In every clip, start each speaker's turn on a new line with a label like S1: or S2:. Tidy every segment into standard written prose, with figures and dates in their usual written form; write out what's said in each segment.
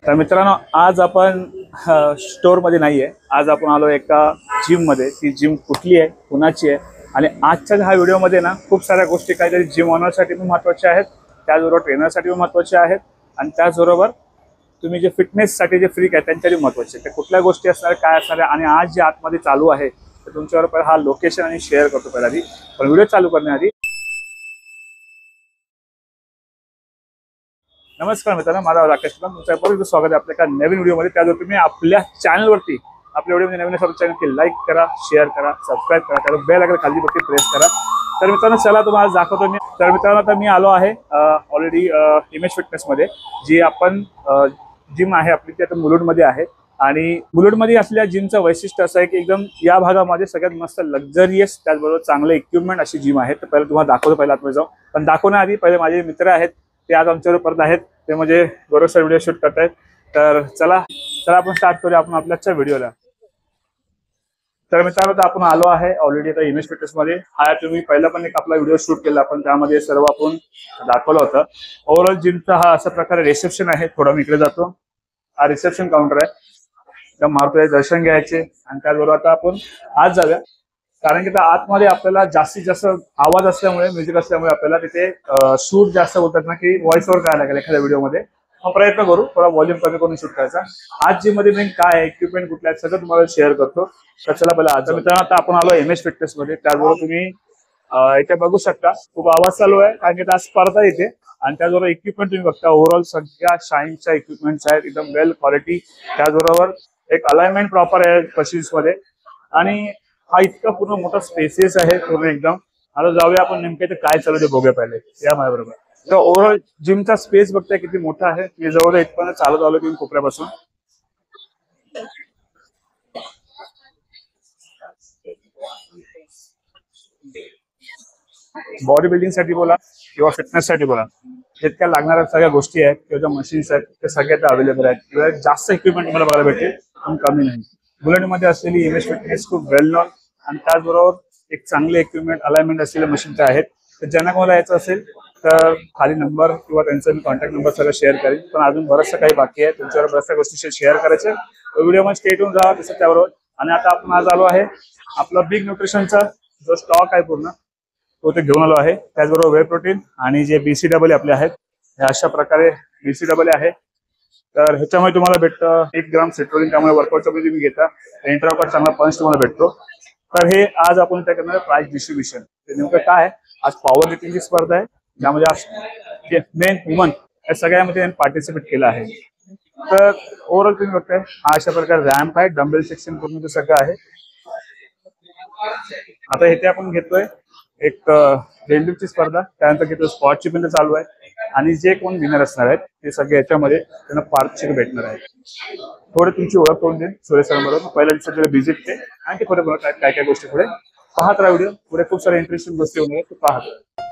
S1: तर मित्रांनो, आज आपण स्टोअरमध्ये नाही आहे, आज आपण आलो एका जिममध्ये। ती जिम कुठली आहे, कुणाची आहे आणि आजच्या ह्या व्हिडिओमध्ये ना खूप साऱ्या गोष्टी काहीतरी जिम ओनरसाठी पण महत्त्वाच्या आहेत, त्याचबरोबर ट्रेनरसाठी पण महत्त्वाच्या आहेत आणि त्याचबरोबर तुम्ही जे फिटनेससाठी जे फ्रीक आहे त्यांच्यासाठी महत्त्वाचे आहेत। ते कुठल्या गोष्टी असणार, काय असणार आणि आज जे आतमध्ये चालू आहे तर तुमच्यावर हा लोकेशन आणि शेअर करतो पहिला आधी। पण व्हिडिओ चालू करण्याआधी नमस्कार मित्रांनो, माझा राकेश तुमचं परत स्वागत आहे आपल्या एका नवीन व्हिडिओमध्ये। त्याचबरोबर तुम्ही आपल्या चॅनलवरती आपल्या व्हिडिओमध्ये नवीन असेल चॅनल लाईक करा, शेअर करा, सबस्क्राईब करा, त्यावर बेल आयकॉन खाली बटन प्रेस करा। तर मित्रांनो चला तुम्हाला दाखवतो मी। तर मित्रांनो आता मी आलो आहे ऑलरेडी इमेज फिटनेसमध्ये, जी आपण जिम आहे आपली ती आता मुलुंडमध्ये आहे। आणि मुलुंडमध्ये असलेल्या जिमचं वैशिष्ट्य असं आहे की एकदम या भागामध्ये सगळ्यात मस्त लक्झरियस त्याचबरोबर चांगले इक्विपमेंट अशी जिम आहे। तर पहिलं तुम्हाला दाखवतो, पहिला आतमध्ये जाऊ। पण दाखवण्याआधी पहिले माझे मित्र आहेत ते आज आमच्यावर परत आहेत, ते म्हणजे बरोबर व्हिडिओ शूट करतायत। तर चला आपण स्टार्ट करूया आपण आपल्याच्या व्हिडिओला। तर मित्रांनो आपण आलो आहे ऑलरेडी आता इमेज फिटनेसमध्ये। हा तुम्ही पहिला पण एक आपला व्हिडिओ शूट केला, आपण त्यामध्ये सर्व आपण दाखवलं होतं। ओव्हरऑल जिमचा हा असा प्रकारे रिसेप्शन आहे। थोडा मी इकडे जातो, हा रिसेप्शन काउंटर आहे, त्या मारुतीचे दर्शन घ्यायचे आणि त्याचबरोबर आता आपण आत जाऊया, कारण की त्या आतमध्ये आपल्याला जास्तीत जास्त आवाज असल्यामुळे, म्युझिक असल्यामुळे आपल्याला तिथे शूट जास्त होतात ना की व्हॉइस ओव्हर करायला लागेल एखाद्या व्हिडिओमध्ये। मग प्रयत्न करू थोडा व्हॉल्यूम कमी करून शूट करायचा। आज जिम मध्ये मेन काय आहे, इक्विपमेंट कुठले आहेत सगळं तुम्हाला शेअर करतो। तर चला पहिला आज मित्रांनो आता आपण आलो एमएस फिटनेस मध्ये। त्याचबरोबर तुम्ही इथे बघू शकता खूप आवाज चालू आहे कारण की आज स्पर्धा येते आणि त्याचबरोबर इक्विपमेंट तुम्ही बघता ओव्हरऑल सगळ्या शाईनच्या इक्विपमेंट्स आहेत, एकदम वेल क्वालिटी। त्याचबरोबर एक अलाइनमेंट प्रॉपर आहे मशीन्स मध्ये आणि हा इतका पूर्ण मोठा स्पेसेस आहे पूर्ण एकदम। आता जाऊया आपण नेमके ते काय चालू ते बघूया पहिले, या माझ्या बरोबर। तर ओव्हरऑल जिमचा स्पेस बघताय किती मोठा आहे, मी जवळ इथपर्यंत चालत आलो की कोपऱ्यापासून। बॉडी बिल्डिंग साठी बोला किंवा फिटनेस साठी बोला, जितक्या लागणाऱ्या सगळ्या गोष्टी आहेत किंवा ज्या मशीन्स आहेत ते सगळ्या अवेलेबल आहेत किंवा जास्त इक्विपमेंट तुम्हाला बघायला भेटेल पण कमी नाही। बुलेटमध्ये असलेली इमेज फिटनेस खूप वेल नॉन आणि त्याचबरोबर एक चांगले इक्विपमेंट अलाइनमेंट असलेले मशीन्स आहेत। तर ज्यांना कोणाला यायचं असेल तर खाली नंबर किंवा त्यांचा मी कॉन्टॅक्ट नंबर सगळं शेअर करेन। पण अजून बरंचसं काही बाकी आहे, तुमच्यावर बऱ्याचशा गोष्टी शेअर करायचे, व्हिडिओमध्ये स्टेट होऊन जा तसं त्याबरोबर। आणि आता आपण आज आलो आहे आपला बिग न्यूट्रिशनचा जो स्टॉक आहे पूर्ण तो ते घेऊन आलो आहे। त्याचबरोबर वे प्रोटीन आणि जे BCAA आपले आहेत हे अशा प्रकारे BCAA आहे। तर ह्याच्यामुळे तुम्हाला भेटतं 1 ग्राम सिट्रोलिन, त्यामुळे वर्कआउटच्या मध्ये तुम्ही घेता इंट्रावर्कआउट चांगला पंच तुम्हाला भेटतो। तर हे आज आपण त्या करणार प्राइस डिस्ट्रीब्युशन। नेमकं काय आहे, आज पॉवर लिफ्टिंगची स्पर्धा आहे ज्यामध्ये आज मेन वुमन या सगळ्यामध्ये पार्टिसिपेट केलं आहे। तर ओव्हरऑल तुम्ही बघताय हा अशा प्रकारे रॅम्प आहे, डंबेल सेक्शन पूर्ण ते सगळं आहे। आता इथे आपण घेतोय एक डेडलिफ्टची स्पर्धा, त्यानंतर घेतो स्क्वॉटची पण चालू आहे आणि जे कोण विनर असणार आहेत ते सगळे याच्यामध्ये त्यांना पारितोषिक भेटणार आहे। थोडे तुमची ओळख करून देईन सुरेश सरांबरोबर, पहिल्या दिवसाला व्हिजिट ते आणि थोडे काय काय गोष्टी पुढे पाहत राहा। व्हिडिओ पुढे खूप साऱ्या इंटरेस्टिंग गोष्टी होणार आहेत, पाहत।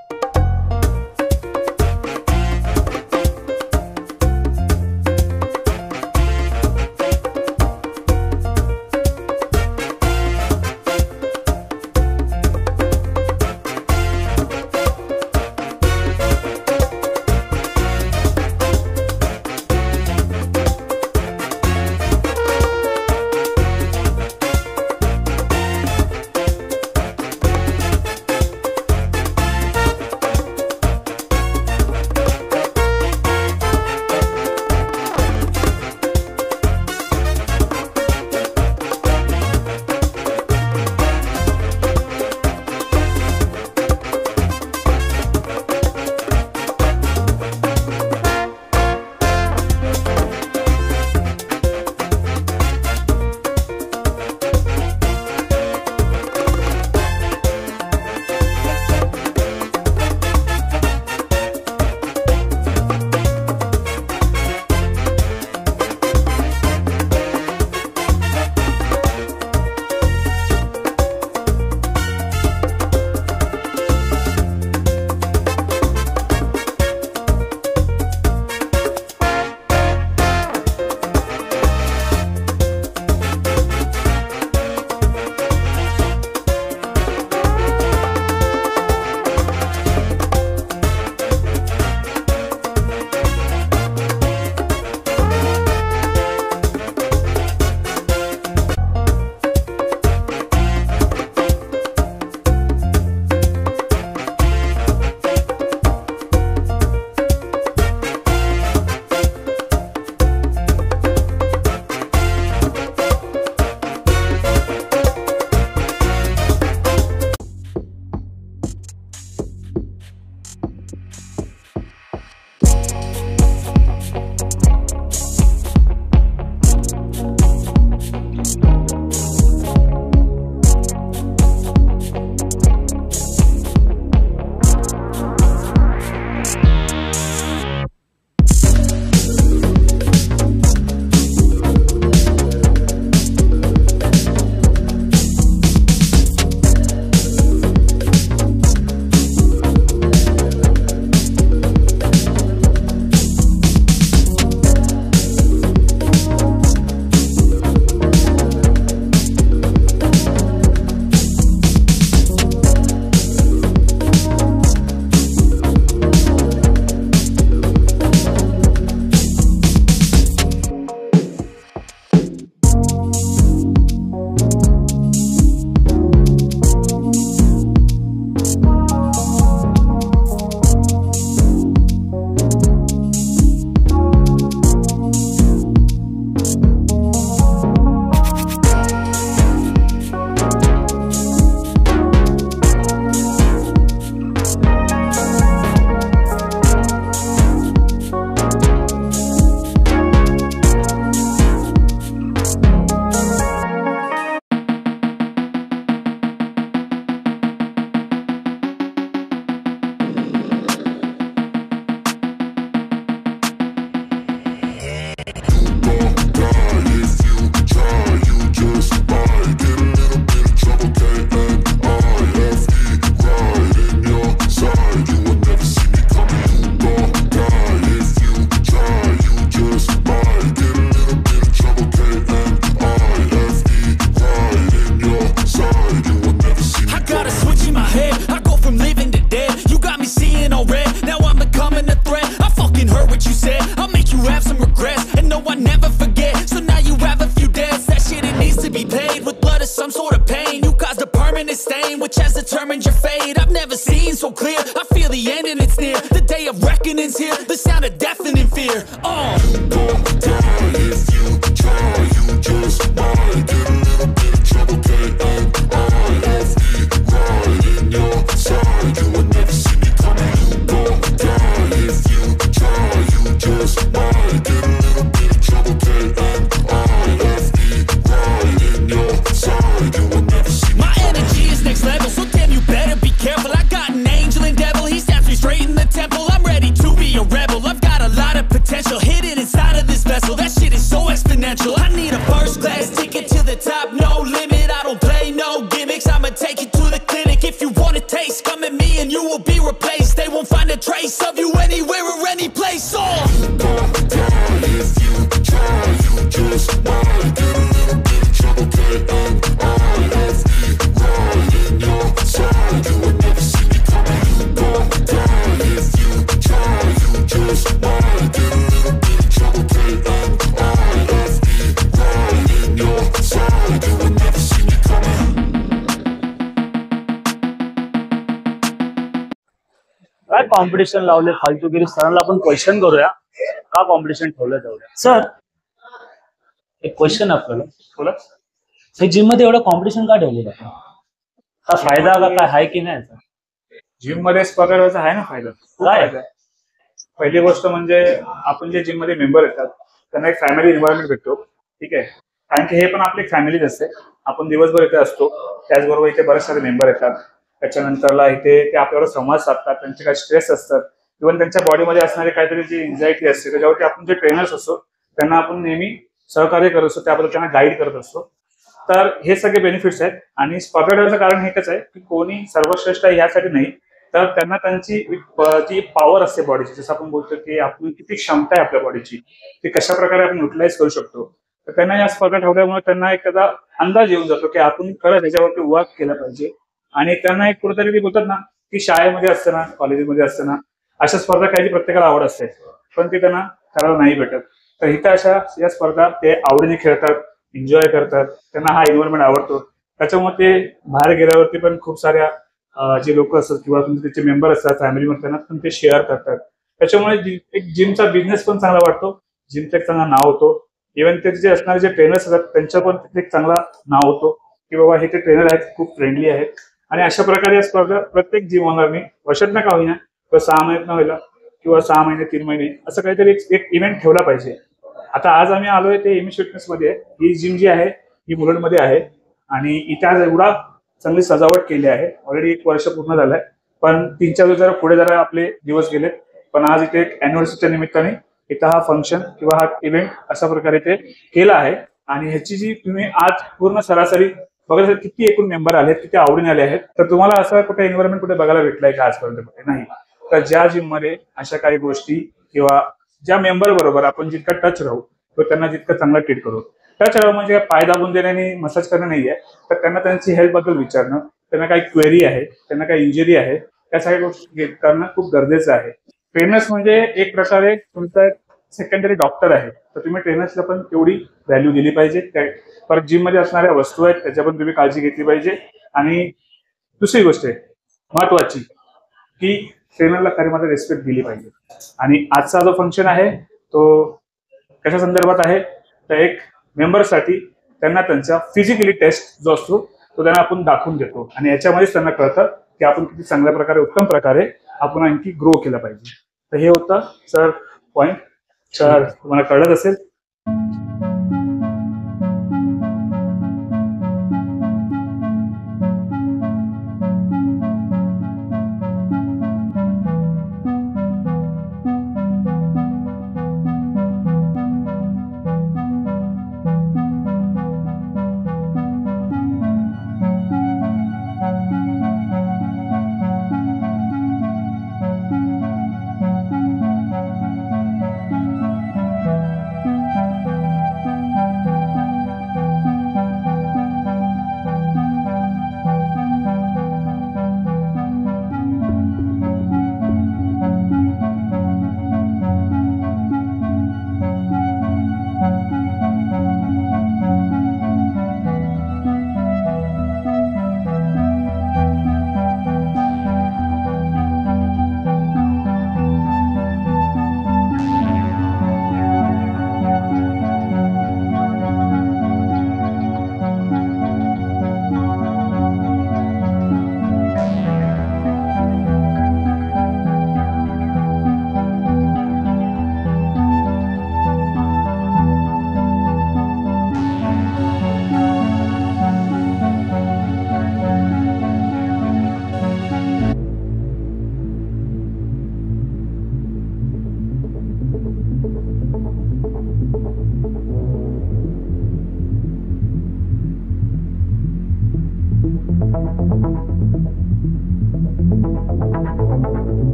S2: determined your fate. I've never seen so clear. I feel the end and it's near. The day of reckoning's here. The sound of deafening fear. You gon' die if you try. You just might get a little bit of trouble. K-N-I-F-E, right in your side. You will never see me coming. You gon' die if you try. You just might get a little bit of trouble. K-N-I-F-E, right in your side. You will never see me. My energy is next level, so damn you better be careful. I got an angel and devil, he stabs me straight in the temple. I'm ready to be a rebel. I've got a lot of potential hidden inside of this vessel. That shit is so exponential. I need a first class ticket to the top, no limit. I don't play no gimmicks. I'ma take you to the clinic. If you want a taste, come at me and you will be replaced. They won't find a trace of you anywhere or any place. You gon' die if you try. You just might get a little bit of trouble. K-N-I-F-E, right in your side. You will never see me coming. You gon' die if you try. You just might get a little bit of trouble. K-N-I-F-E, right in your side. You will never see me coming.
S1: काय competition लावले फालतूगिरी? सरांना आपण question करूया, का competition ठेवलं तेवढं.
S3: Sir एक question आपल्याला,
S1: बोला.
S3: जिम मध्ये एवढं कॉम्पिटिशन का ठेवलेलं आहे? हा फायदा का काय आहे की नाही?
S1: जिम मध्ये स्पर्धा आहे ना फायदा.
S3: काय?
S1: पहिली गोष्ट म्हणजे आपण जे जिम मध्ये मेंबर येतात त्यांना एक फॅमिली एन्व्हायरमेंट भेटतो. ठीक आहे, कारण की हे पण आपली एक फॅमिलीच असते. आपण दिवसभर इथे असतो, त्याचबरोबर इथे बरेच सारे मेंबर येतात. त्याच्यानंतरला इथे ते आपल्याला संवाद साधतात, त्यांचे काही स्ट्रेस असतात, इव्हन त्यांच्या बॉडीमध्ये असणारी काहीतरी जी एन्झायटी असते त्याच्यावरती आपण जे ट्रेनर्स असतो त्यांना आपण नेहमी सहकार्य करत असतो, त्याबद्दल त्यांना गाईड करत असतो. तर हे सगळे बेनिफिट्स आहेत. आणि स्पर्धा ठेवण्याचं कारण एकच आहे की कोणी सर्वश्रेष्ठ आहे यासाठी नाही, तर त्यांना त्यांची जी पॉवर असते बॉडीची, जसं आपण बोलतो की आपण किती क्षमता आहे आपल्या बॉडीची, ती कशा प्रकारे आपण युटिलाइज करू शकतो. तर त्यांना या स्पर्धा ठेवल्यामुळे त्यांना एखादा अंदाज येऊन जातो की आपण खरं त्याच्यावरती वर्क केलं पाहिजे. आणि त्यांना एक कुठेतरी ते बोलतात ना की शाळेमध्ये असताना, कॉलेजमध्ये असताना अशा स्पर्धा काही प्रत्येकाला आवड असते, पण ती त्यांना करायला नाही भेटत. तर इथं अशा या स्पर्धा ते आवडीने खेळतात, एन्जॉय करतात, त्यांना हा एन्व्हायरमेंट आवडतो. त्याच्यामुळे ते बाहेर गेल्यावरती पण खूप साऱ्या जे लोक असतात किंवा त्याचे मेंबर असतात फॅमिलीमध्ये, त्यांना पण ते शेअर करतात. त्याच्यामुळे एक जिमचा बिझनेस पण चांगला वाटतो, जिमचं एक चांगलं नाव होतो. इव्हन ते जे असणारे जे ट्रेनर्स असतात त्यांचं पण तिथे एक चांगला नाव होतो की बाबा हे ते ट्रेनर आहेत, खूप फ्रेंडली आहेत. आणि अशा प्रकारे या स्पर्धा प्रत्येक जिम ओनरनी वर्षात ना का होईना किंवा 6 महिन्यात होईना किंवा 6 महिने 3 महिने असं काहीतरी एक इव्हेंट ठेवला पाहिजे. आता आज आम्ही आलोय ते एमएस फिटनेस मध्ये. ही जिम जी आहे ही मुलुंडमध्ये आहे आणि इथे आज एवढा चांगली सजावट केली आहे. ऑलरेडी 1 वर्ष पूर्ण झालंय, पण 3-4 दिवस जरा पुढे जरा आपले दिवस गेलेत. पण आज इथे एक अॅनिव्हर्सरीच्या निमित्ताने इथं हा फंक्शन किंवा हा इव्हेंट अशा प्रकारे ते केला आहे. आणि ह्याची जी तुम्ही आज पूर्ण सरासरी बघा किती एकूण मेंबर आले, किती आवडीने आले आहेत. तर तुम्हाला असं कुठे एन्व्हायरमेंट कुठे बघायला भेटलंय का आजपर्यंत? नाही. तर ज्या जिम मध्ये अशा काही गोष्टी किंवा ज्या मेंबर बरोबर आपण जितका टच राहू किंवा त्यांना जितकं चांगलं ट्रीट करू. टच राहू म्हणजे पाय दाबून देणे आणि मसाज करणं नाहीये, तर त्यांना त्यांची हेल्थ बद्दल विचारणं, त्यांना काही क्वेरी आहे, त्यांना काही इंजुरी आहे, त्या सगळ्या गोष्टी करणं खूप गरजेचं आहे. ट्रेनर्स म्हणजे एक प्रकारे तुमचा सेकंडरी डॉक्टर आहे, तर तुम्ही ट्रेनर्सला पण तेवढी व्हॅल्यू दिली पाहिजे. परत जिम मध्ये असणाऱ्या वस्तू आहेत त्याच्या पण तुम्ही काळजी घेतली पाहिजे. आणि दुसरी गोष्ट आहे महत्वाची की ट्रेनरला खरी मात्र रिस्पेक्ट दिली पाहिजे. आणि आजचा जो फंक्शन आहे तो कशा संदर्भात आहे, तर एक मेंबरसाठी त्यांना त्यांचा फिजिकली टेस्ट जो असतो तो त्यांना आपण दाखवून देतो आणि याच्यामध्येच त्यांना कळतं की आपण किती चांगल्या प्रकारे, उत्तम प्रकारे आपण आणखी ग्रो केलं पाहिजे. तर हे होतं सर पॉइंट. सर तुम्हाला कळत असेल.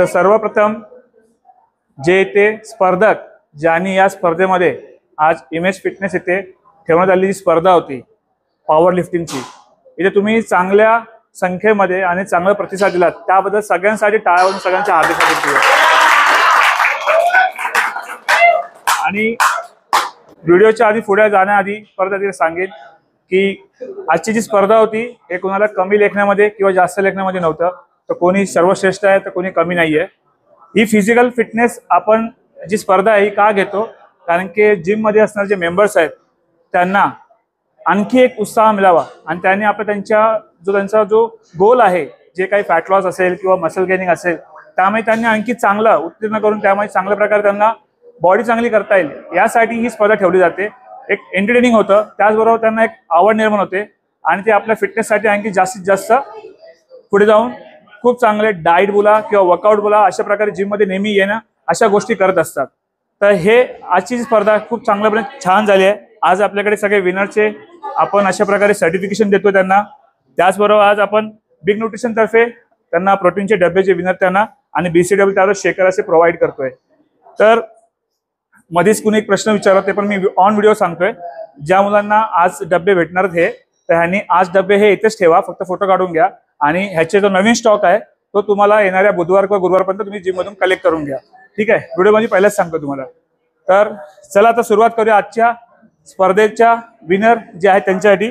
S1: तर सर्वप्रथम जे ते स्पर्धक ज्यांनी या स्पर्धेमध्ये आज इमेज फिटनेस इथे ठेवण्यात आलेली जी स्पर्धा होती पॉवर लिफ्टिंगची, इथे तुम्ही चांगल्या संख्येमध्ये आणि चांगला प्रतिसाद दिलात त्याबद्दल सगळ्यांसाठी टाळ्या वाजवून सगळ्यांच्या हार्दिक. आणि व्हिडिओच्या आधी पुढे जाण्याआधी परत एकदा सांगेन की आजची जी स्पर्धा होती हे कोणाला कमी लेखण्यामध्ये किंवा जास्त लेखण्यामध्ये नव्हतं. तर कोणी सर्वश्रेष्ठ आहे तर कोणी कमी नाही आहे. ही फिजिकल फिटनेस आपण जी स्पर्धा आहे ही का घेतो, कारण की जिममध्ये असणारे जे मेंबर्स आहेत त्यांना आणखी एक उत्साह मिळावा आणि त्यांनी आपला त्यांचा जो गोल आहे, जे काही फॅट लॉस असेल किंवा मसल गेनिंग असेल, त्यामुळे त्यांनी आणखी चांगलं उत्तीर्ण करून त्यामुळे चांगल्या प्रकारे त्यांना बॉडी चांगली करता येईल यासाठी ही स्पर्धा ठेवली जाते. एक एंटरटेनिंग होतं, त्याचबरोबर त्यांना एक आवड निर्माण होते आणि ते आपल्या फिटनेससाठी आणखी जास्तीत जास्त पुढे जाऊन खूप चांगले डाएट बोला किंवा वर्कआउट बोला अशा प्रकारे जिममध्ये नेहमी येणं अशा गोष्टी करत असतात. तर हे आजची स्पर्धा खूप चांगल्यापणे छान झाली आहे. आज आपल्याकडे सगळे विनरचे आपण अशा प्रकारे सर्टिफिकेशन देतो त्यांना. त्याचबरोबर आज आपण बिग न्यूट्रिशन तर्फे त्यांना प्रोटीनचे डब्याचे विनर त्यांना आणि BCAA त्यावर शेकर असे प्रोव्हाइड करतोय. तर मध्येच कुणी एक प्रश्न विचारला ते पण मी ऑन व्हिडिओ सांगतोय. ज्या मुलांना आज डबे भेटणार हे तर ह्यांनी आज डबे हे इथेच ठेवा, फक्त फोटो काढून घ्या आणि ह्याचे जो नवीन स्टॉक आहे तो तुम्हाला येणाऱ्या बुधवार किंवा गुरुवारपर्यंत तुम्ही जिममधून कलेक्ट करून घ्या. ठीक आहे, व्हिडिओमध्ये पहिलेच सांगतो तुम्हाला. तर चला आता सुरुवात करूया आजच्या स्पर्धेच्या विनर जे आहेत त्यांच्यासाठी.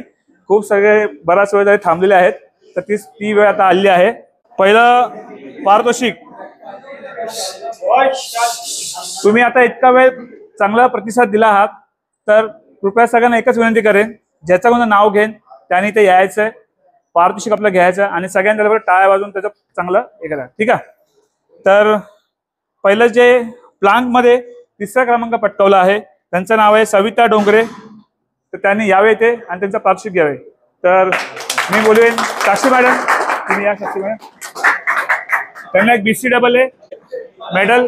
S1: खूप सगळे बराच वेळ थांबलेले आहेत तर ती वेळ आता आलेली आहे. पहिलं पारितोषिक, तुम्ही आता इतका वेळ चांगला प्रतिसाद दिला आहात तर कृपया सगळ्यांना एकच विनंती करेन, ज्याचं कोणतं नाव घेईन त्याने ते यायचंय, पारितोषिक आपलं घ्यायचं आणि सगळ्यांच्या टाळ्या वाजवून त्याचं चांगलं हे करा. ठीक आहे. तर पहिलं जे प्लांकमध्ये 3रा क्रमांक पटकावला आहे त्यांचं नाव आहे सविता डोंगरे. तर त्यांनी यावे ते आणि त्यांचं पारितोषिक घ्यावे. तर मी बोलवेन साक्षी मॅडम, तुम्ही या. साक्षी मॅडम, त्यांना एक BCAA मेडल.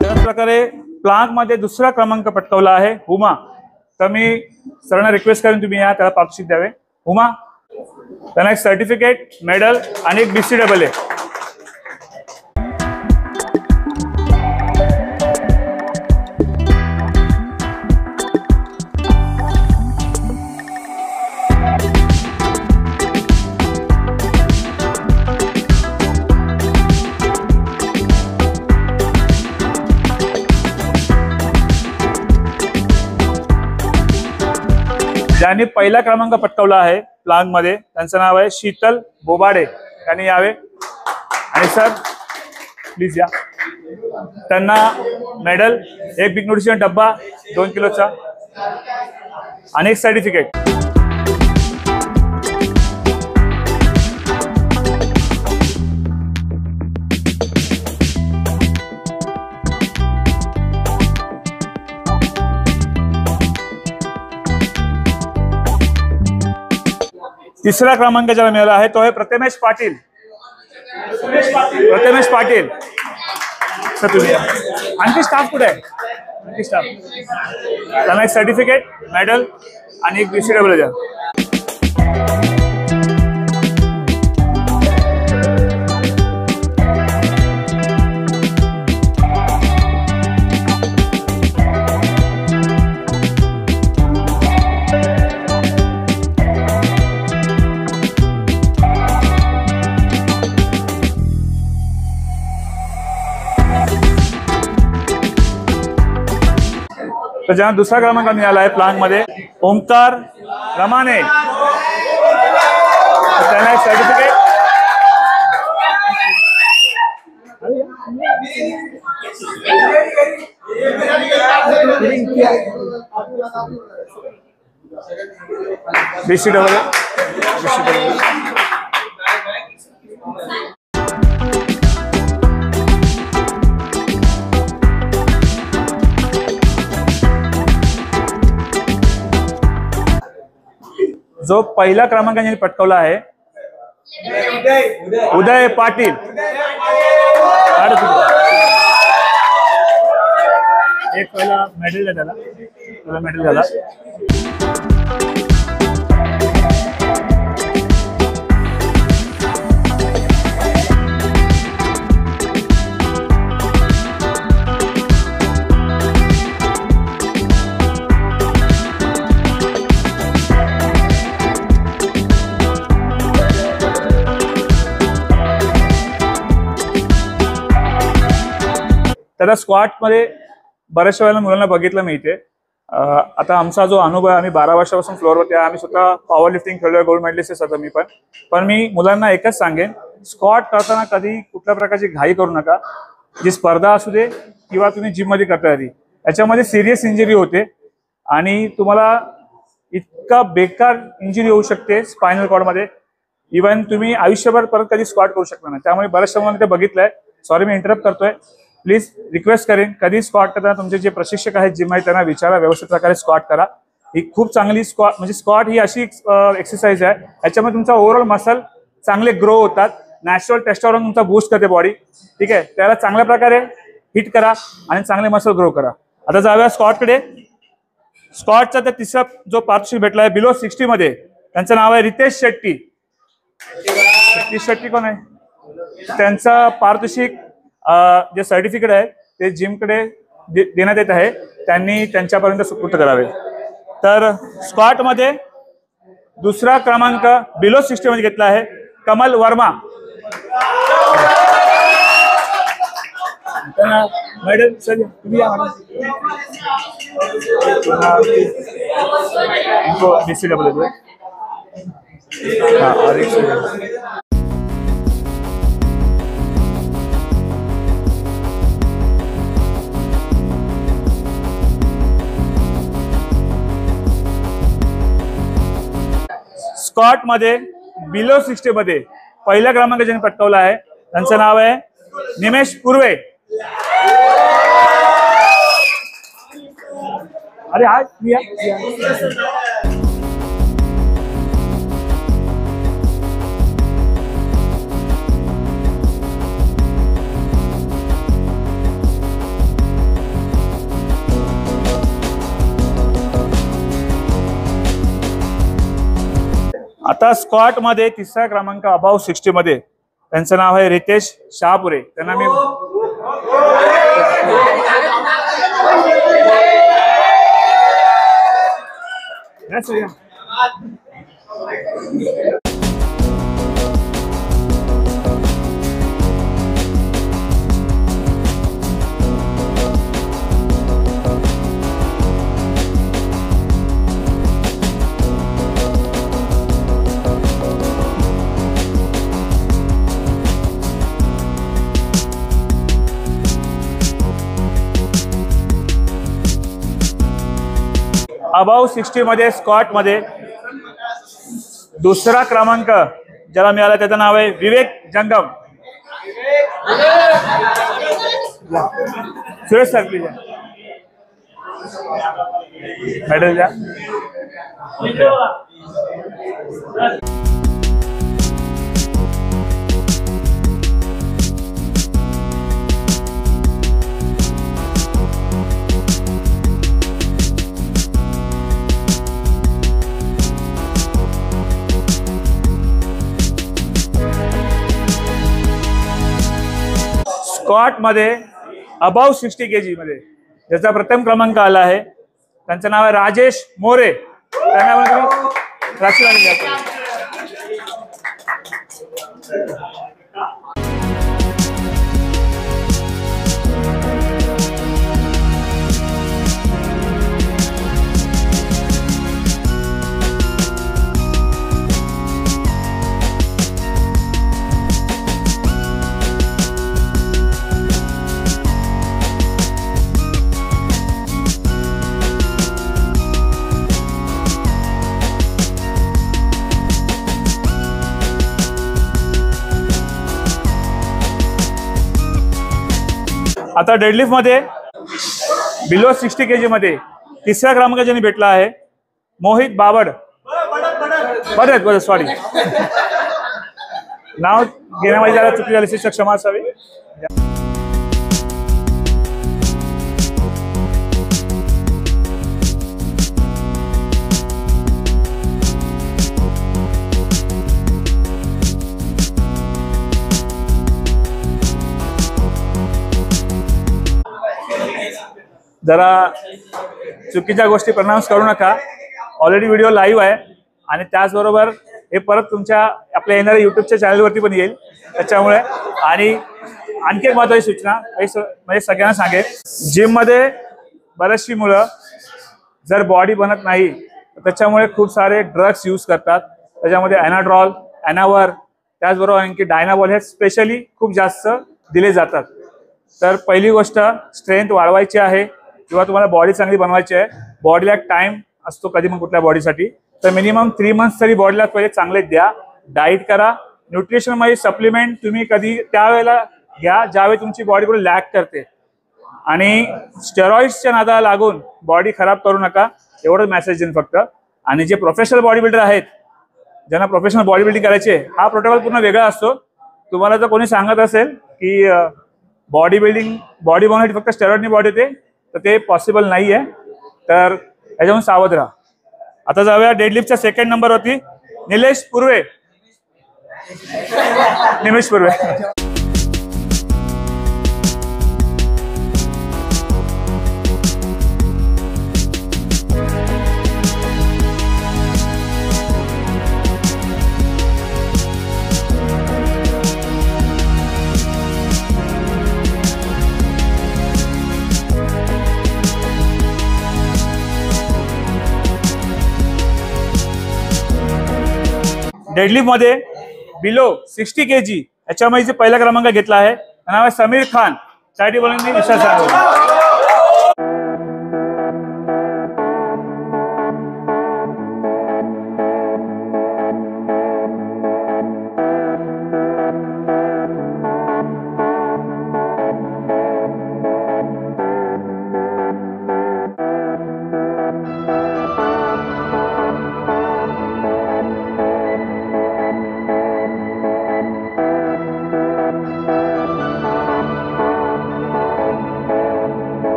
S1: त्याच प्रकारे प्लांक मध्ये 2रा क्रमांक पटकावला आहे उमा. तर मी सरांना रिक्वेस्ट करेन तुम्ही या, त्याला पारितोषिक द्यावे. उमा, त्यांना एक सर्टिफिकेट, मेडल आणि एक BCAA. ज्यांनी पहिला क्रमांक पटकावला आहे प्लांक मध्ये त्यांचं नाव आहे शीतल बोबाडे. त्यांनी यावे आणि सर प्लीज या. त्यांना मेडल, एक बिग न्यूट्रिशन डब्बा 2 किलोचा आणि एक सर्टिफिकेट. तिसरा क्रमांक ज्याला मिळाला आहे तो आहे प्रथमेश पाटील. प्रथमेश पाटील सर तुम्ही आणखी स्टाफ कुठे आहे? आणखी स्टाफ, त्यांना एक सर्टिफिकेट, मेडल आणि एक BCAA द्या. तर ज्यांना 2रा क्रमांक मिळाला आहे प्लांक मध्ये ओमकार रमाने, त्यांना एक सर्टिफिकेट. BCAA. जो पहिला क्रमांक यांनी पटकावला आहे उदय पाटील. एक पहिला मेडल द्या त्याला. पहिला मेडल झाला. त्याला स्क्वॉट मध्ये बऱ्याचशा वेळेला मुलांना बघितलं मी इथे. आता आमचा जो अनुभव आहे, आम्ही 12 वर्षापासून फ्लोअरवरती आहे. आम्ही स्वतः पॉवर लिफ्टिंग खेळलोय, गोल्ड मेडलिस्ट आहे मी पण मी मुलांना एकच सांगेन, स्क्वॉट करताना कधी कुठल्या प्रकारची घाई करू नका. जी स्पर्धा असू दे किंवा तुम्ही जिम मध्ये करता आधी, याच्यामध्ये सिरियस इंजुरी होते आणि तुम्हाला इतका बेकार इंजुरी होऊ शकते स्पायनल कॉर्डमध्ये, इव्हन तुम्ही आयुष्यभर परत कधी स्क्वॉट करू शकणार नाही. त्यामुळे बऱ्याचशा मुलांनी ते बघितलंय. सॉरी मी इंटरप्ट करतोय. प्लीज रिक्वेस्ट करेन, कधी स्क्वॉट करताना तुमचे जे प्रशिक्षक आहेत जिम आहे त्यांना विचारा, व्यवस्थित प्रकारे स्क्वॉट करा. ही खूप चांगली स्क्वॉट, म्हणजे स्क्वॉट ही अशी एक्सरसाइज आहे याच्यामध्ये तुमचा ओव्हरऑल मसल चांगले ग्रो होतात. नॅचरल टेस्टोस्टेरॉन तुमचा बूस्ट करते बॉडी. ठीक आहे, त्याला चांगल्या प्रकारे हिट करा आणि चांगले मसल ग्रो करा. आता जाऊया स्क्वॉटकडे. स्क्वॉटचा तर तिसरा जो पारितोषिक भेटला आहे बिलो 60 मध्ये, त्यांचं नाव आहे रितेश शेट्टी. रितेश शेट्टी कोण आहे? त्यांचा पारितोषिक जे सर्टिफिकेट आहे ते जिमकडे देण्यात येत आहे, त्यांनी त्यांच्यापर्यंत सुपूर्द करावे. तर स्क्वॉट मध्ये दुसरा क्रमांक बिलो 60 मध्ये घेतला आहे कमल वर्मा. मॅडम सर तुम्ही या मॅडम. DCW स्क्वॉट मध्ये बिलो 60 मध्ये पहिला क्रमांक ज्यांनी पटकावला आहे त्यांचं नाव आहे निमेश पूर्वे. अरे हा आता स्क्वॉट मध्ये तिसरा क्रमांक अबाव 60 मध्ये त्यांचं नाव आहे रितेश शहापुरे. त्यांना मी अबाव 60 मध्ये स्क्वॉट मध्ये दुसरा क्रमांक ज्याला मिळाला त्याचं नाव आहे विवेक जंगम. सुरेश सर प्लीज मेडल द्या. स्क्वॉट मध्ये अबाव 60 kg मध्ये ज्याचा प्रथम क्रमांक आला आहे त्यांचं नाव आहे राजेश मोरे. आता डेडलिफ्ट मध्ये बिलो 60 kg मध्ये तिसरा क्रमांक ज्यांनी भेटला आहे मोहित बाबड. बरं सॉरी नाव घेण्यामध्ये ज्याला चुकी झाली असेल क्षमा असावी. जरा चुकीच्या गोष्टी प्रनाऊन्स करू नका. ऑलरेडी व्हिडिओ लाईव्ह आहे आणि त्याचबरोबर हे परत तुमच्या आपल्या येणाऱ्या युट्यूबच्या चॅनलवरती पण येईल. त्याच्यामुळे आणि आणखी एक महत्त्वाची सूचना म्हणजे सगळ्यांना सांगेल, जिममध्ये बरेचशी मुलं जर बॉडी बनत नाही त्याच्यामुळे खूप सारे ड्रग्स यूज करतात. त्याच्यामध्ये ॲनाड्रॉल, ॲनावर, त्याचबरोबर आणखी डायनाबॉल हे स्पेशली खूप जास्त दिले जातात. तर पहिली गोष्ट स्ट्रेंथ वाढवायची आहे किंवा तुम्हाला बॉडी चांगली बनवायची आहे. बॉडीला एक टाइम असतो कधी पण कुठल्या बॉडीसाठी, तर मिनिमम 3 मंथ्स तरी बॉडीला पहिले चांगले द्या. डाईट करा. न्यूट्रिशनमध्ये सप्लिमेंट तुम्ही कधी त्यावेळेला घ्या ज्यावेळी तुमची बॉडी पुढे लॅक करते. आणि स्टेरॉइड्सच्या नादाला लागून बॉडी खराब करू नका, एवढंच मेसेज देईन फक्त. आणि जे प्रोफेशनल बॉडी बिल्डर आहेत, ज्यांना प्रोफेशनल बॉडी बिल्डिंग करायची आहे, हा प्रोटोकॉल पूर्ण वेगळा असतो. तुम्हाला जर कोणी सांगत असेल की बॉडी बिल्डिंग बॉडी बनवण्यासाठी फक्त स्टेरॉइडनी बॉडी येते, तर ते पॉसिबल नाही आहे. तर याच्यावरून सावध राहा. आता जाऊया डेडलिफ्टच्या सेकंड नंबरवरती. निलेश पूर्वे. निमेश पूर्वे. डेडलिफ्ट मध्ये बिलो 60 kg याच्यामध्ये पहिला क्रमांक घेतला आहे. नाव आहे समीर खान. साठी बोलून विश्वास आहे.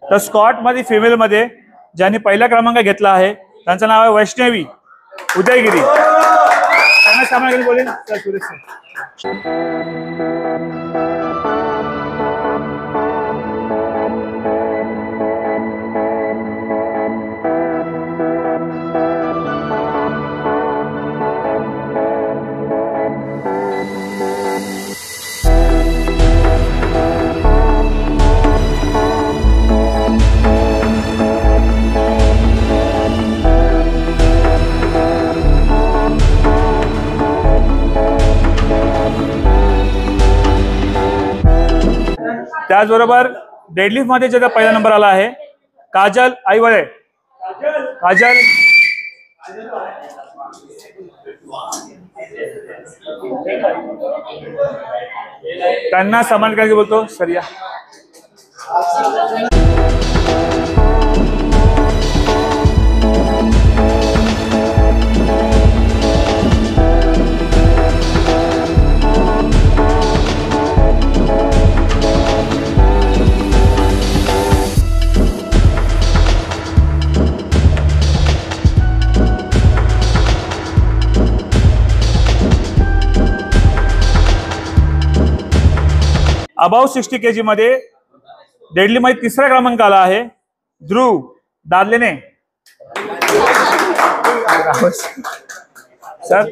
S1: तर स्कॉट मध्ये फिमेल मध्ये ज्यांनी पहिला क्रमांक घेतला आहे त्यांचं नाव आहे वैष्णवी उदयगिरी. त्यांना सामना बोलेल तर सुरेश सर. त्याचबरोबर डेडलिफ्ट मध्ये ज्याचा पहिला नंबर आला आहे काजल आईवळे. काजल त्यांना सन्मान करायला बोलतो सर या. अबाव 60 kg मध्ये डेडली मध्ये तिसरा क्रमांक आला आहे ध्रुव दादलेने. सर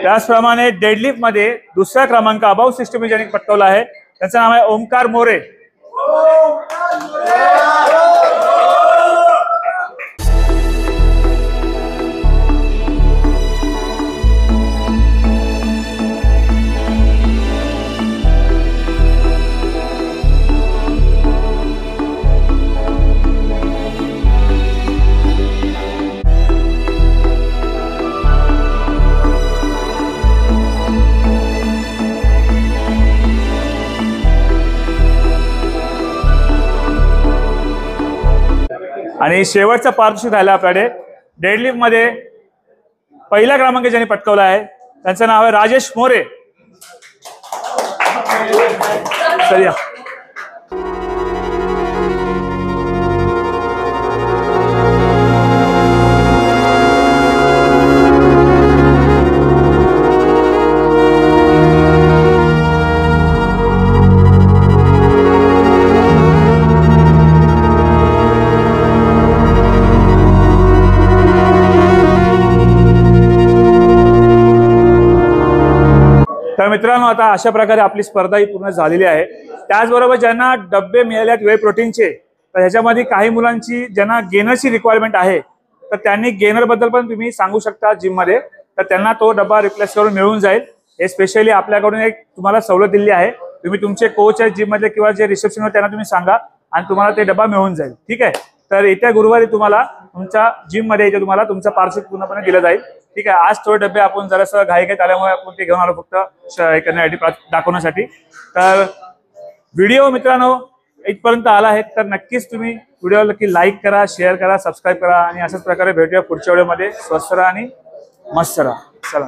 S1: त्याचप्रमाणे डेडलिफ्ट मध्ये दुसरा क्रमांक अबाव 60 मध्ये ज्यांनी पटकावला आहे त्याचं नाव आहे ओमकार मोरे. आणि शेवटचा पारितोषिक राहिला आपल्याकडे डेडलिफ्ट मध्ये पहिला क्रमांक ज्यांनी पटकावला आहे त्यांचं नाव आहे राजेश मोरे. चल या. तर मित्रांनो आता अशा प्रकारे आपली स्पर्धा ही पूर्ण झालेली आहे. त्याचबरोबर ज्यांना डब्बे मिळाले आहेत वे प्रोटीनचे तर ह्याच्यामध्ये काही मुलांची ज्यांना गेनरची रिक्वायरमेंट आहे तर त्यांनी गेनर बद्दल पण तुम्ही सांगू शकता जिम मध्ये, तर त्यांना तो डब्बा रिप्लेस करून मिळून जाईल. हे स्पेशली आपल्याकडून एक तुम्हाला सवलत दिली आहे. तुम्ही तुमचे कोच आहेत जिम मध्ये किंवा जे रिसेप्शनवर त्यांना तुम्ही सांगा आणि तुम्हाला ते डब्बा मिळून जाईल. ठीक आहे. तर येत्या गुरुवारी तुम्हाला तुमच्या जिम मध्ये इथे तुम्हाला तुमचा पार्सल पूर्णपणे दिलं जाईल. ठीक आहे. आज थोडे डबे आपण जरासं घाईघाईत आल्यामुळे आपण ते घेऊन आलो फक्त हे करण्यासाठी दाखवण्यासाठी. तर व्हिडिओ मित्रांनो इथपर्यंत आला आहे तर नक्कीच तुम्ही व्हिडिओला नक्की लाईक करा, शेअर करा, सबस्क्राईब करा आणि अशाच प्रकारे भेटूया पुढच्या व्हिडिओमध्ये. स्वस्त राहा आणि मस्त राहा. चला.